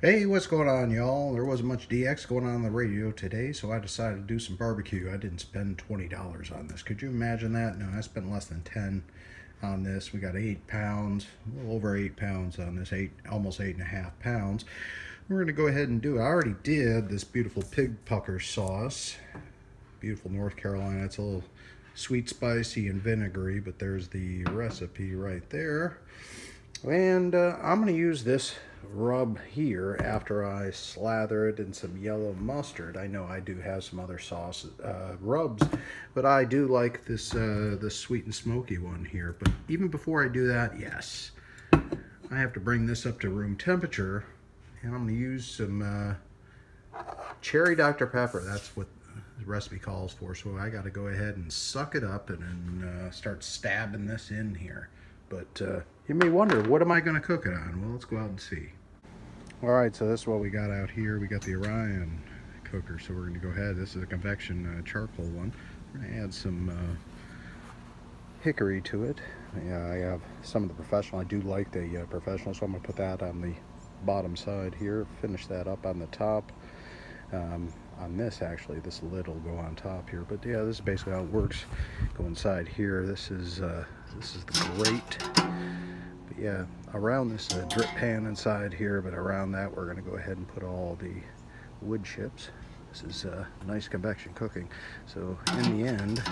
Hey, what's going on, y'all? There wasn't much DX going on the radio today, so I decided to do some barbecue. I didn't spend $20 on this. Could you imagine that? No, I spent less than 10 on this. We got 8 pounds, a little over 8 pounds on this, almost 8.5 pounds. We're gonna go ahead and do it. I already did this beautiful pig pucker sauce. Beautiful North Carolina. It's a little sweet, spicy, and vinegary, but there's the recipe right there. And I'm going to use this rub here after I slather it in some yellow mustard. I know I do have some other sauce rubs, but I do like this sweet and smoky one here. But even before I do that, yes, I have to bring this up to room temperature, and I'm going to use some cherry Dr. Pepper. That's what the recipe calls for, so I got to go ahead and suck it up and then start stabbing this in here. But you may wonder, what am I going to cook it on? Well, let's go out and see. All right, so this is what we got out here. We got the Orion cooker, so we're going to go ahead. This is a convection charcoal one. We're going to add some hickory to it. Yeah, I have some of the professional. I do like the professional, so I'm going to put that on the bottom side here. Finish that up on the top. On this, actually, this lid will go on top here. But yeah, this is basically how it works. Go inside here. This is the grate. But yeah, around this drip pan inside here, but around that we're going to go ahead and put all the wood chips. This is nice convection cooking. So in the end,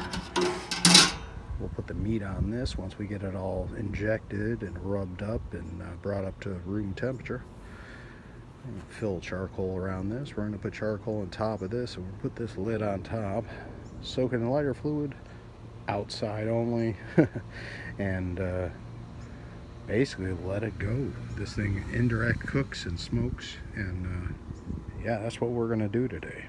we'll put the meat on this once we get it all injected and rubbed up and brought up to room temperature. Fill charcoal around this. We're going to put charcoal on top of this, and we'll put this lid on top, soak it in lighter fluid, outside only, and basically let it go. This thing indirect cooks and smokes, and yeah, that's what we're going to do today.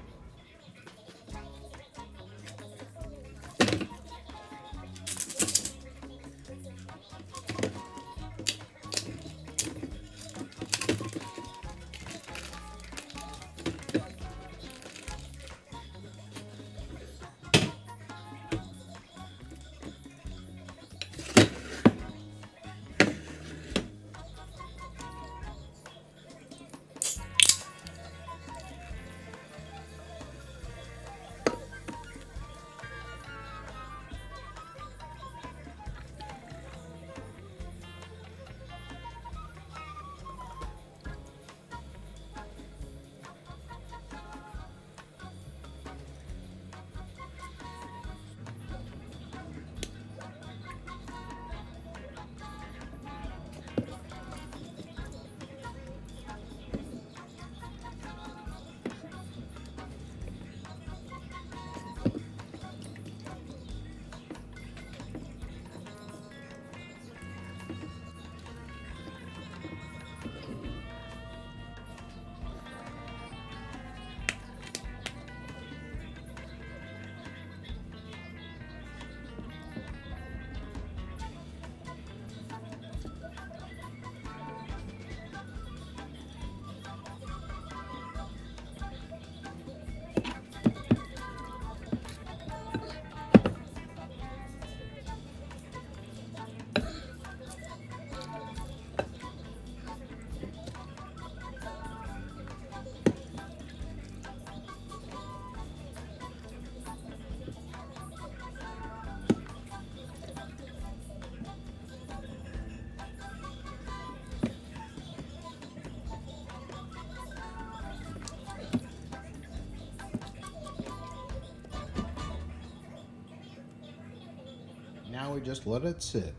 Now we just let it sit.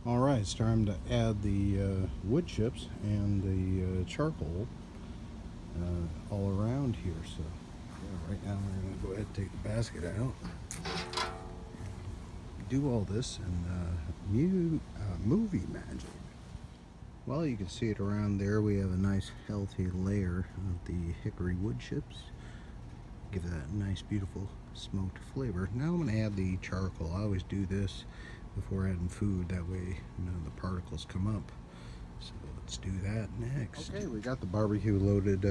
All right, it's time to add the wood chips and the charcoal all around here. So yeah, right now we're going to go ahead and take the basket out. Do all this in movie magic. Well, you can see it around there. We have a nice healthy layer of the hickory wood chips. Give it that nice beautiful smoked flavor. Now I'm going to add the charcoal. I always do this before adding food, that way the particles come up. So let's do that next. Okay, we got the barbecue loaded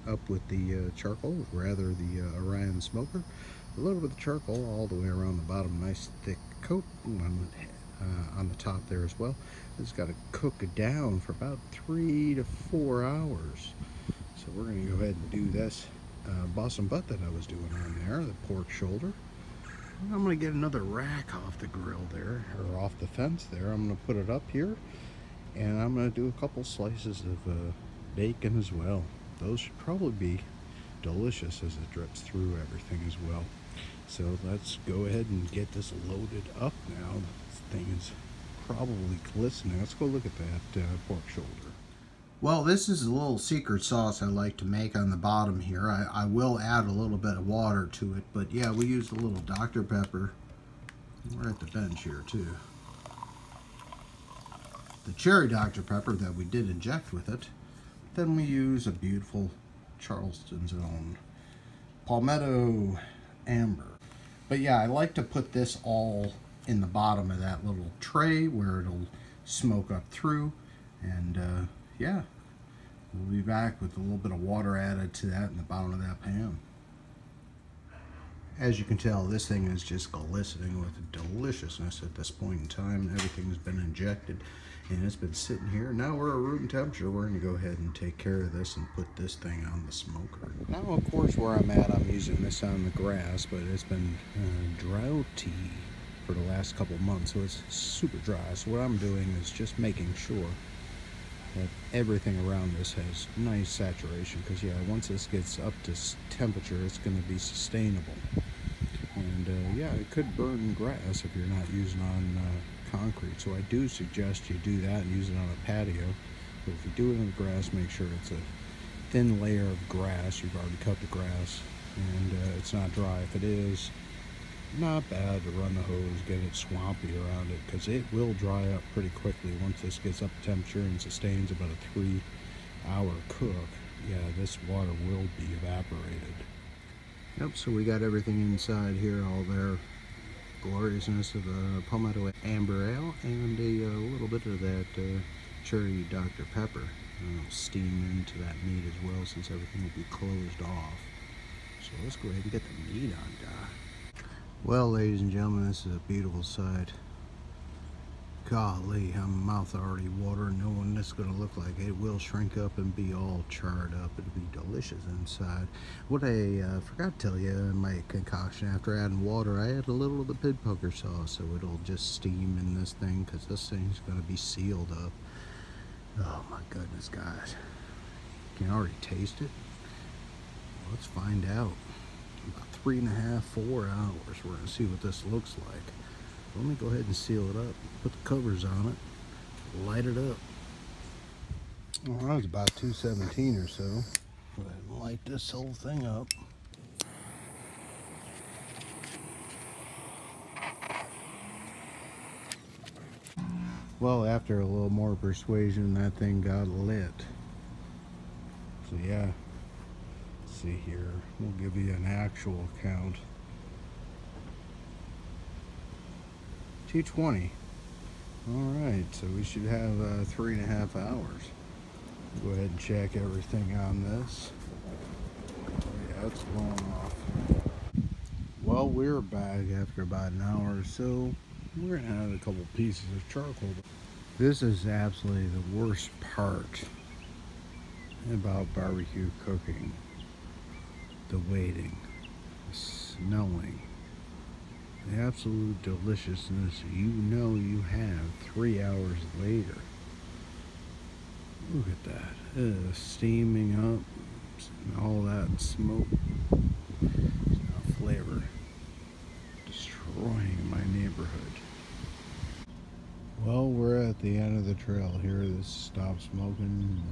up with the charcoal, rather the Orion smoker. A little bit of charcoal all the way around the bottom, nice thick coat. on the top there as well. It's got to cook it down for about 3 to 4 hours. So we're going to go ahead and do this Boston butt that I was doing on there, the pork shoulder. I'm going to get another rack off the grill there, or off the fence there. I'm going to put it up here, and I'm going to do a couple slices of bacon as well. Those should probably be delicious as it drips through everything as well. So let's go ahead and get this loaded up now. This thing is probably glistening. Let's go look at that pork shoulder. Well, this is a little secret sauce I like to make on the bottom here. I will add a little bit of water to it, but yeah, we used a little Dr. Pepper. We're at the bench here too. The cherry Dr. Pepper that we did inject with it. Then we use a beautiful Charleston's own Palmetto Amber. But yeah, I like to put this all in the bottom of that little tray where it'll smoke up through, and yeah, we'll be back with a little bit of water added to that in the bottom of that pan. As you can tell, this thing is just glistening with deliciousness at this point in time. Everything's been injected and it's been sitting here. Now we're at room temperature. We're going to go ahead and take care of this and put this thing on the smoker. Now, of course, where I'm at, I'm using this on the grass, but it's been droughty for the last couple months, so it's super dry. So what I'm doing is just making sure that everything around this has nice saturation, because yeah, once this gets up to temperature, it's going to be sustainable. And yeah, it could burn grass if you're not using on concrete, so I do suggest you do that and use it on a patio. But if you do it on the grass, make sure it's a thin layer of grass. You've already cut the grass, and it's not dry. If it is, not bad to run the hose, get it swampy around it, because it will dry up pretty quickly once this gets up to temperature and sustains about a 3-hour cook. Yeah, this water will be evaporated. Yep, so we got everything inside here, all their gloriousness of Palmetto Amber Ale and a little bit of that cherry Dr. Pepper. It'll steam into that meat as well, since everything will be closed off. So let's go ahead and get the meat on, guy. Well, ladies and gentlemen, this is a beautiful sight. Golly, my mouth already watering, knowing this is going to look like. It will shrink up and be all charred up. It'll be delicious inside. What I forgot to tell you in my concoction, after adding water, I add a little of the pig poker sauce, so it'll just steam in this thing, because this thing's going to be sealed up. Oh my goodness, guys. You can already taste it. Let's find out. About 3.5, 4 hours. We're going to see what this looks like. Let me go ahead and seal it up. Put the covers on it. Light it up. Well, that was about 217 or so. Go ahead and light this whole thing up. Well, after a little more persuasion, that thing got lit. So yeah, let's see here. We'll give you an actual count. 220. Alright, so we should have 3.5 hours. Go ahead and check everything on this. Oh yeah, it's blowing off. Well, we're back after about an hour or so. We're gonna add a couple pieces of charcoal. This is absolutely the worst part about barbecue cooking. The waiting, the smelling, the absolute deliciousness you know you have 3 hours later. Look at that. Steaming up, all that smoke. Now flavor. Destroying my neighborhood. Well, we're at the end of the trail here. This stopped smoking and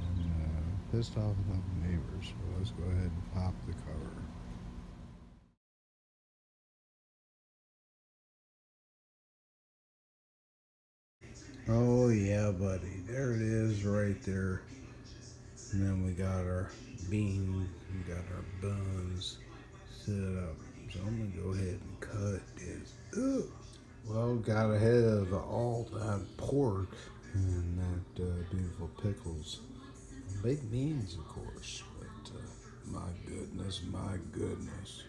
pissed off a couple neighbors. So let's go ahead and pop the cover. Oh yeah, buddy, there it is right there. And then we got our beans, we got our buns set up. So I'm gonna go ahead and cut this up. Well, got ahead of all that pork and that beautiful pickles. Baked beans, of course, but my goodness, my goodness.